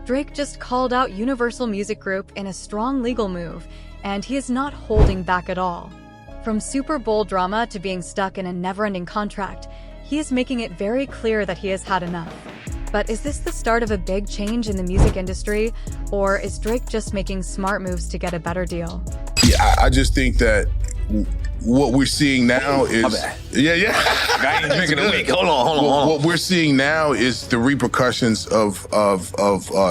Drake just called out Universal Music Group in a strong legal move, and he is not holding back at all. From Super Bowl drama to being stuck in a never-ending contract, he is making it very clear that he has had enough. But is this the start of a big change in the music industry, or is Drake just making smart moves to get a better deal? Yeah, I just think that what we're seeing now is... I ain't drinking a week. Hold on. What we're seeing now is the repercussions of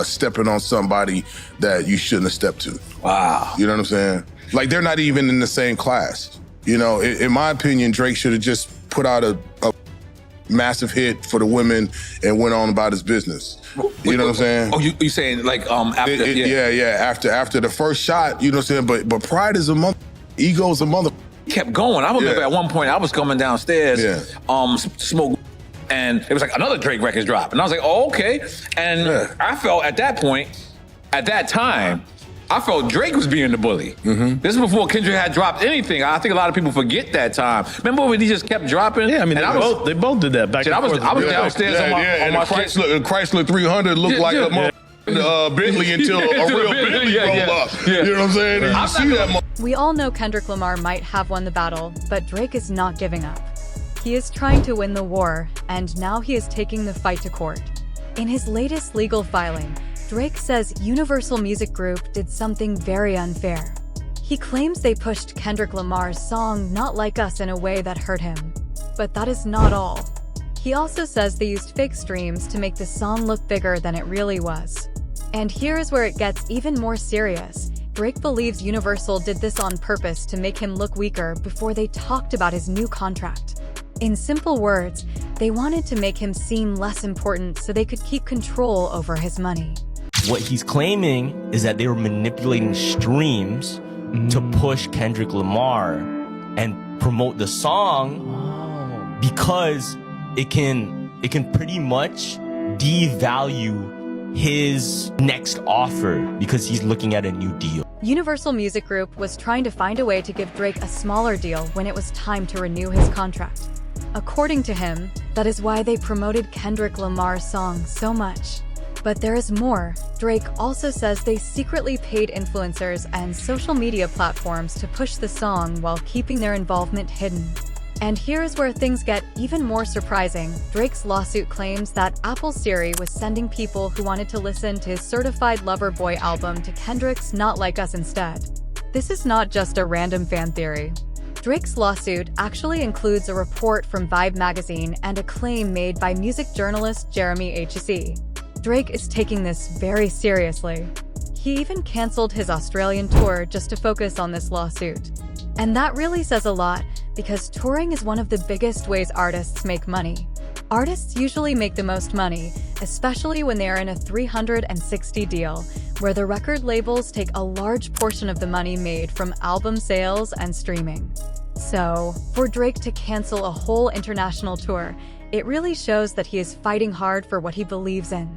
stepping on somebody that you shouldn't have stepped to. Wow. You know what I'm saying? Like, they're not even in the same class. You know, in my opinion, Drake should have just put out a massive hit for the women and went on about his business. You know what I'm saying? Oh, you saying like after? After the first shot, you know what I'm saying? But pride is a mother, ego is a mother. Kept going. I remember at one point I was coming downstairs, smoke, and it was like another Drake record's drop, and I was like, oh, okay. And I felt at that point, at that time, I felt Drake was being the bully. This is before Kendrick had dropped anything. I think a lot of people forget that time. Remember when he just kept dropping? Yeah, I mean, they both did that back and forth. I was downstairs on my Chrysler 300 looked like a Bentley until a real Bentley rolled up. You know what I'm saying? And you see that. We all know Kendrick Lamar might have won the battle, but Drake is not giving up. He is trying to win the war, and now he is taking the fight to court. In his latest legal filing, Drake says Universal Music Group did something very unfair. He claims they pushed Kendrick Lamar's song Not Like Us in a way that hurt him. But that is not all. He also says they used fake streams to make the song look bigger than it really was. And here is where it gets even more serious. Drake believes Universal did this on purpose to make him look weaker before they talked about his new contract. In simple words, they wanted to make him seem less important so they could keep control over his money. What he's claiming is that they were manipulating streams to push Kendrick Lamar and promote the song because it can pretty much devalue his next offer because he's looking at a new deal. Universal Music Group was trying to find a way to give Drake a smaller deal when it was time to renew his contract. According to him, that is why they promoted Kendrick Lamar's song so much. But there is more. Drake also says they secretly paid influencers and social media platforms to push the song while keeping their involvement hidden. And here is where things get even more surprising. Drake's lawsuit claims that Apple Siri was sending people who wanted to listen to his Certified Lover Boy album to Kendrick's Not Like Us instead. This is not just a random fan theory. Drake's lawsuit actually includes a report from Vibe magazine and a claim made by music journalist Jeremy H.C. Drake is taking this very seriously. He even canceled his Australian tour just to focus on this lawsuit. And that really says a lot, because touring is one of the biggest ways artists make money. Artists usually make the most money, especially when they are in a 360 deal, where the record labels take a large portion of the money made from album sales and streaming. So, for Drake to cancel a whole international tour, it really shows that he is fighting hard for what he believes in.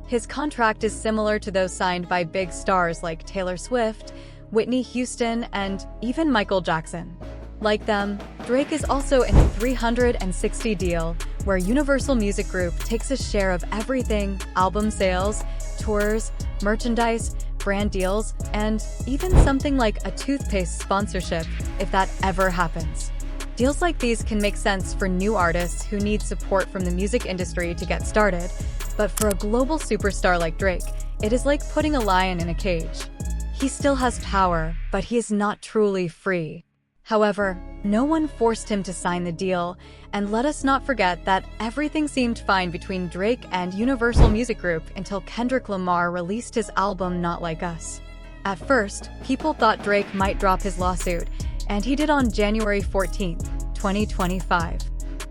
His contract is similar to those signed by big stars like Taylor Swift, Whitney Houston, and even Michael Jackson. Like them, Drake is also in a 360 deal, where Universal Music Group takes a share of everything: album sales, tours, merchandise, brand deals, and even something like a toothpaste sponsorship, if that ever happens. Deals like these can make sense for new artists who need support from the music industry to get started, but for a global superstar like Drake, it is like putting a lion in a cage. He still has power, but he is not truly free. However, no one forced him to sign the deal, and let us not forget that everything seemed fine between Drake and Universal Music Group until Kendrick Lamar released his album Not Like Us. At first, people thought Drake might drop his lawsuit, and he did on January 14, 2025.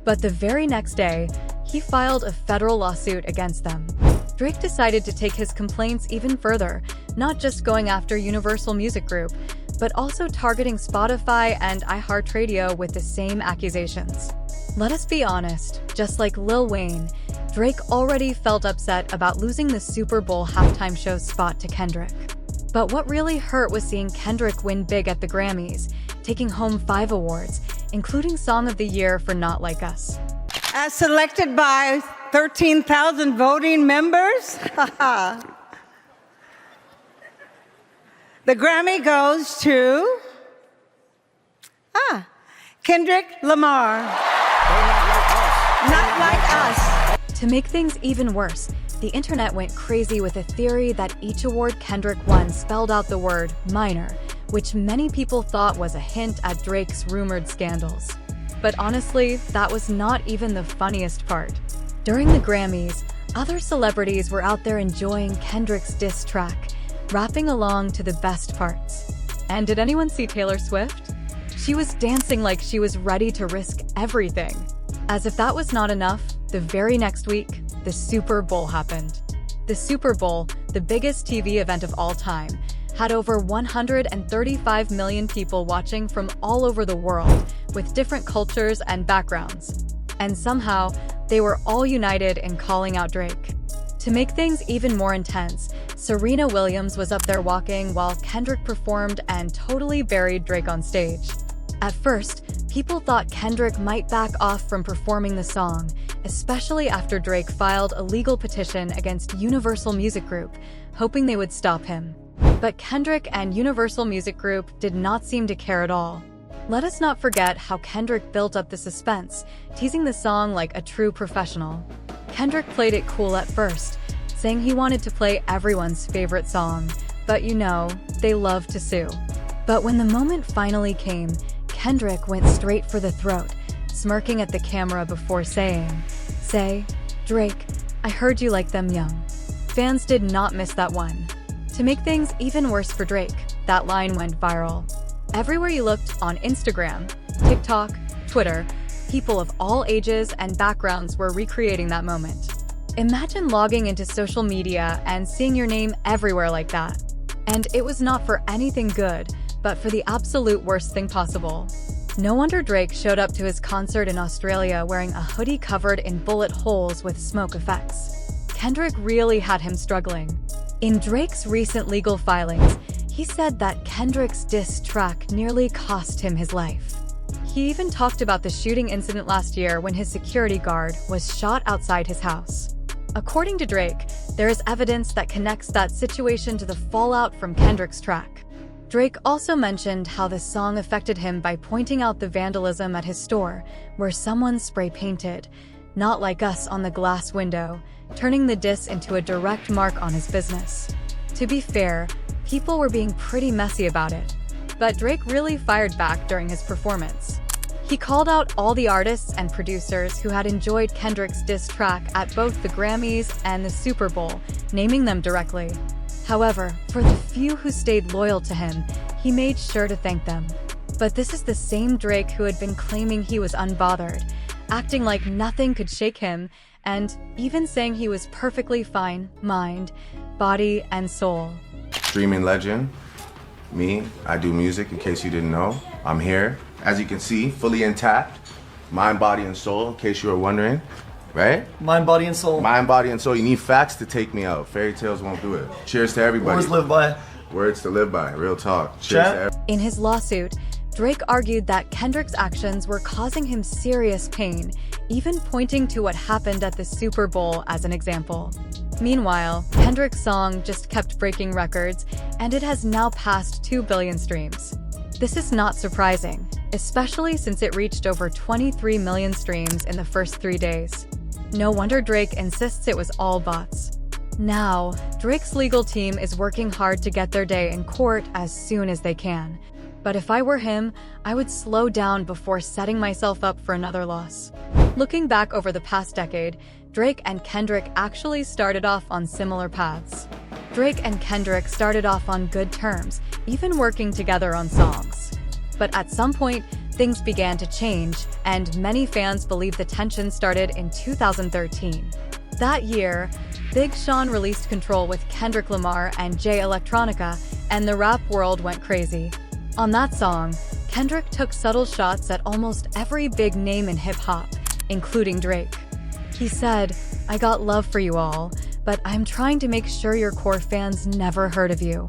But the very next day, he filed a federal lawsuit against them. Drake decided to take his complaints even further, not just going after Universal Music Group, but also targeting Spotify and iHeartRadio with the same accusations. Let us be honest, just like Lil Wayne, Drake already felt upset about losing the Super Bowl halftime show spot to Kendrick. But what really hurt was seeing Kendrick win big at the Grammys, taking home 5 awards, including Song of the Year for Not Like Us. As selected by 13,000 voting members, The Grammy goes to Kendrick Lamar. Not like us. To make things even worse, the internet went crazy with a theory that each award Kendrick won spelled out the word minor, which many people thought was a hint at Drake's rumored scandals. But honestly, that was not even the funniest part. During the Grammys, other celebrities were out there enjoying Kendrick's diss track, rapping along to the best parts. And did anyone see Taylor Swift? She was dancing like she was ready to risk everything. As if that was not enough, the very next week, the Super Bowl happened. The Super Bowl, the biggest TV event of all time, had over 135 million people watching from all over the world, with different cultures and backgrounds. And somehow, they were all united in calling out Drake. To make things even more intense, Serena Williams was up there walking while Kendrick performed and totally buried Drake on stage. At first, people thought Kendrick might back off from performing the song, especially after Drake filed a legal petition against Universal Music Group, hoping they would stop him. But Kendrick and Universal Music Group did not seem to care at all. Let us not forget how Kendrick built up the suspense, teasing the song like a true professional. Kendrick played it cool at first, saying he wanted to play everyone's favorite song, but you know, they love to sue. But when the moment finally came, Kendrick went straight for the throat, smirking at the camera before saying, "Say, Drake, I heard you like them young." Fans did not miss that one. To make things even worse for Drake, that line went viral. Everywhere you looked on Instagram, TikTok, Twitter, people of all ages and backgrounds were recreating that moment. Imagine logging into social media and seeing your name everywhere like that. And it was not for anything good, but for the absolute worst thing possible. No wonder Drake showed up to his concert in Australia wearing a hoodie covered in bullet holes with smoke effects. Kendrick really had him struggling. In Drake's recent legal filings, he said that Kendrick's diss track nearly cost him his life. He even talked about the shooting incident last year when his security guard was shot outside his house. According to Drake, there is evidence that connects that situation to the fallout from Kendrick's track. Drake also mentioned how the song affected him by pointing out the vandalism at his store, where someone spray painted, "Not like us" on the glass window, turning the diss into a direct mark on his business. To be fair, people were being pretty messy about it, but Drake really fired back during his performance. He called out all the artists and producers who had enjoyed Kendrick's diss track at both the Grammys and the Super Bowl, naming them directly. However, for the few who stayed loyal to him, he made sure to thank them. But this is the same Drake who had been claiming he was unbothered, acting like nothing could shake him, and even saying he was perfectly fine, mind, body, and soul. Streaming legend, me, I do music in case you didn't know. I'm here, as you can see, fully intact, mind, body, and soul, in case you were wondering, right? Mind, body, and soul. Mind, body, and soul. You need facts to take me out. Fairy tales won't do it. Cheers to everybody. Words live by. Words to live by, real talk. Cheers to everybody. In his lawsuit, Drake argued that Kendrick's actions were causing him serious pain, even pointing to what happened at the Super Bowl as an example. Meanwhile, Kendrick's song just kept breaking records, and it has now passed 2 billion streams. This is not surprising, especially since it reached over 23 million streams in the first 3 days. No wonder Drake insists it was all bots. Now, Drake's legal team is working hard to get their day in court as soon as they can. But if I were him, I would slow down before setting myself up for another loss. Looking back over the past decade, Drake and Kendrick actually started off on similar paths. Drake and Kendrick started off on good terms, even working together on songs. But at some point, things began to change, and many fans believe the tension started in 2013. That year, Big Sean released Control with Kendrick Lamar and Jay Electronica, and the rap world went crazy. On that song, Kendrick took subtle shots at almost every big name in hip-hop, including Drake. He said, "I got love for you all, but I'm trying to make sure your core fans never heard of you."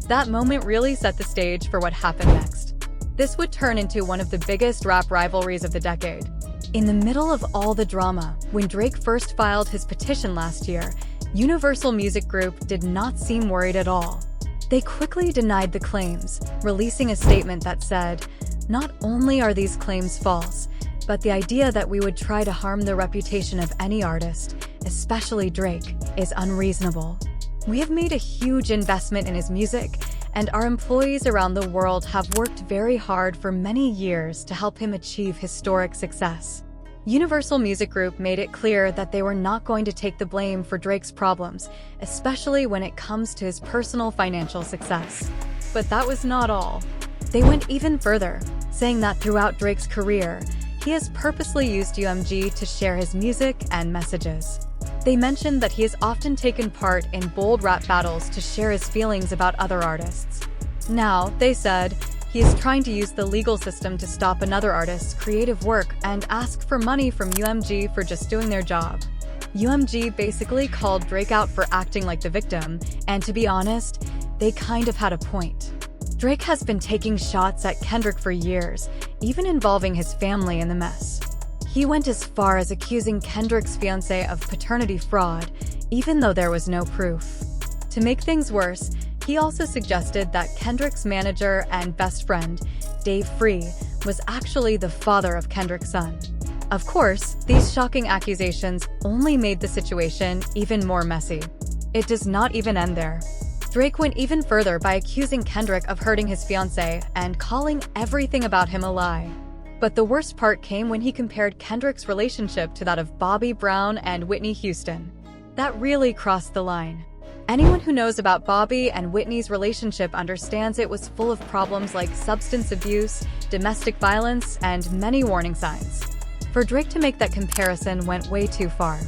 That moment really set the stage for what happened next. This would turn into one of the biggest rap rivalries of the decade. In the middle of all the drama, when Drake first filed his petition last year, Universal Music Group did not seem worried at all. They quickly denied the claims, releasing a statement that said, "Not only are these claims false, but the idea that we would try to harm the reputation of any artist, especially Drake, is unreasonable. We have made a huge investment in his music, and our employees around the world have worked very hard for many years to help him achieve historic success." Universal Music Group made it clear that they were not going to take the blame for Drake's problems, especially when it comes to his personal financial success. But that was not all. They went even further, saying that throughout Drake's career, he has purposely used UMG to share his music and messages. They mentioned that he has often taken part in bold rap battles to share his feelings about other artists. Now, they said, he is trying to use the legal system to stop another artist's creative work and ask for money from UMG for just doing their job. UMG basically called Drake out for acting like the victim, and to be honest, they kind of had a point. Drake has been taking shots at Kendrick for years, even involving his family in the mess. He went as far as accusing Kendrick's fiancée of paternity fraud, even though there was no proof. To make things worse, he also suggested that Kendrick's manager and best friend, Dave Free, was actually the father of Kendrick's son. Of course, these shocking accusations only made the situation even more messy. It does not even end there. Drake went even further by accusing Kendrick of hurting his fiancée and calling everything about him a lie. But the worst part came when he compared Kendrick's relationship to that of Bobby Brown and Whitney Houston. That really crossed the line. Anyone who knows about Bobby and Whitney's relationship understands it was full of problems like substance abuse, domestic violence, and many warning signs. For Drake to make that comparison went way too far.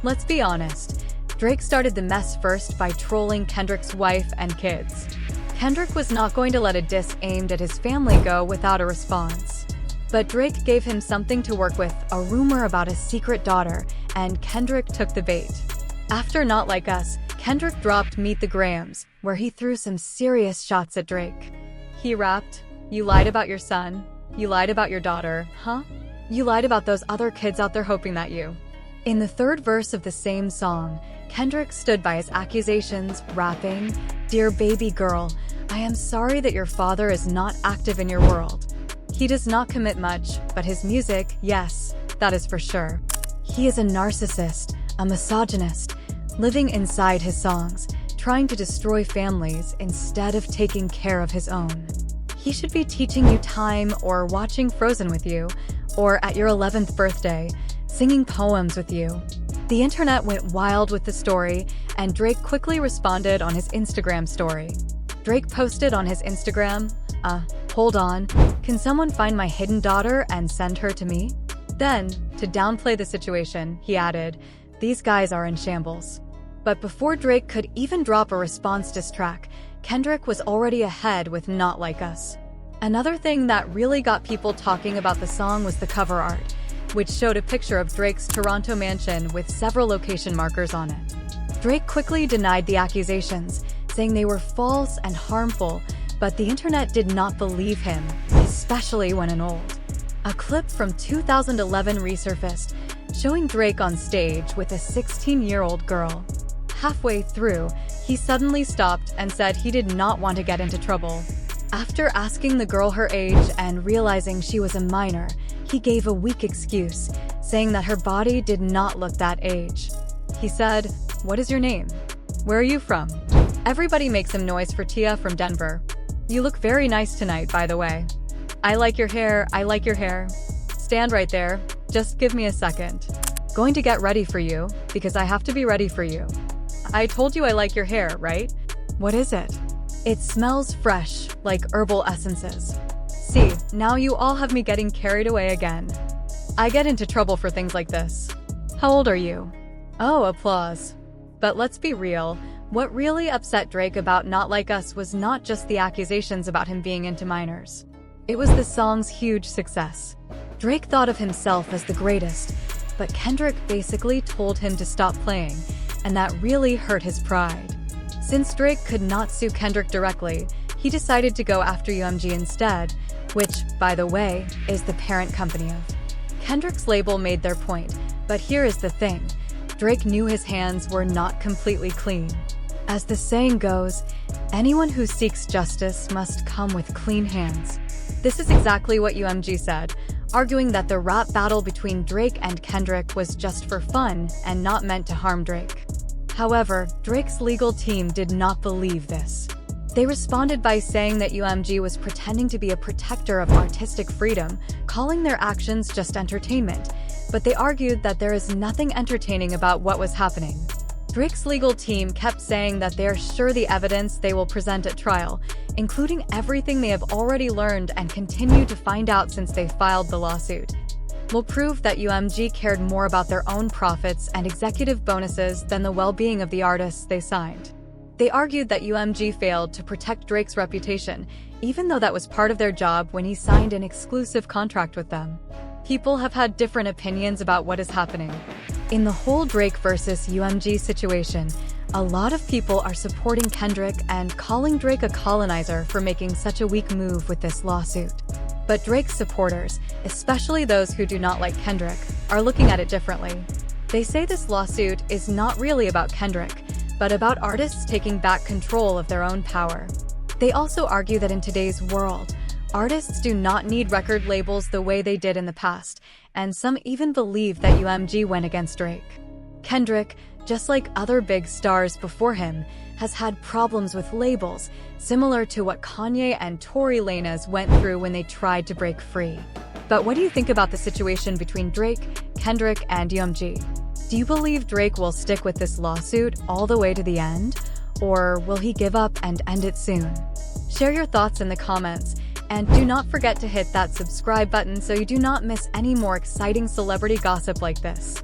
Let's be honest, Drake started the mess first by trolling Kendrick's wife and kids. Kendrick was not going to let a diss aimed at his family go without a response. But Drake gave him something to work with, a rumor about a secret daughter, and Kendrick took the bait. After Not Like Us, Kendrick dropped Meet the Grahams, where he threw some serious shots at Drake. He rapped, "You lied about your son. You lied about your daughter, huh? You lied about those other kids out there hoping that you." In the third verse of the same song, Kendrick stood by his accusations, rapping, "Dear baby girl, I am sorry that your father is not active in your world. He does not commit much, but his music, yes, that is for sure. He is a narcissist, a misogynist, living inside his songs, trying to destroy families instead of taking care of his own. He should be teaching you time or watching Frozen with you, or at your 11th birthday, singing poems with you." The internet went wild with the story, and Drake quickly responded on his Instagram story. Drake posted on his Instagram, "Hold on, can someone find my hidden daughter and send her to me?" Then, to downplay the situation, he added, "These guys are in shambles." But before Drake could even drop a response diss track, Kendrick was already ahead with Not Like Us. Another thing that really got people talking about the song was the cover art, which showed a picture of Drake's Toronto mansion with several location markers on it. Drake quickly denied the accusations, saying they were false and harmful, but the internet did not believe him, especially when annulled. A clip from 2011 resurfaced, showing Drake on stage with a 16-year-old girl. Halfway through, he suddenly stopped and said he did not want to get into trouble. After asking the girl her age and realizing she was a minor, he gave a weak excuse, saying that her body did not look that age. He said, "What is your name? Where are you from?" Everybody make some noise for Tia from Denver. "You look very nice tonight, by the way. I like your hair, I like your hair. Stand right there, just give me a second. Going to get ready for you, because I have to be ready for you. I told you I like your hair, right? What is it?" "It smells fresh, like herbal essences." See, now you all have me getting carried away again. I get into trouble for things like this. How old are you? Oh, applause. But let's be real, what really upset Drake about Not Like Us was not just the accusations about him being into minors. It was the song's huge success. Drake thought of himself as the greatest, but Kendrick basically told him to stop playing, and that really hurt his pride. Since Drake could not sue Kendrick directly, he decided to go after UMG instead, which, by the way, is the parent company of. Kendrick's label made their point, but here is the thing. Drake knew his hands were not completely clean. As the saying goes, Anyone who seeks justice must come with clean hands. This is exactly what UMG said, arguing that the rap battle between Drake and Kendrick was just for fun and not meant to harm Drake. However, Drake's legal team did not believe this. They responded by saying that UMG was pretending to be a protector of artistic freedom, calling their actions just entertainment, but they argued that there is nothing entertaining about what was happening. Drake's legal team kept saying that they are sure the evidence they will present at trial, including everything they have already learned and continue to find out since they filed the lawsuit, will prove that UMG cared more about their own profits and executive bonuses than the well-being of the artists they signed. They argued that UMG failed to protect Drake's reputation, even though that was part of their job when he signed an exclusive contract with them. People have had different opinions about what is happening. In the whole Drake versus UMG situation, a lot of people are supporting Kendrick and calling Drake a colonizer for making such a weak move with this lawsuit. But Drake's supporters, especially those who do not like Kendrick, are looking at it differently. They say this lawsuit is not really about Kendrick, but about artists taking back control of their own power. They also argue that in today's world, artists do not need record labels the way they did in the past, and some even believe that UMG went against Drake. Kendrick, just like other big stars before him, has had problems with labels, similar to what Kanye and Tory Lanez went through when they tried to break free. But what do you think about the situation between Drake, Kendrick, and UMG? Do you believe Drake will stick with this lawsuit all the way to the end, or will he give up and end it soon? Share your thoughts in the comments, and do not forget to hit that subscribe button so you do not miss any more exciting celebrity gossip like this.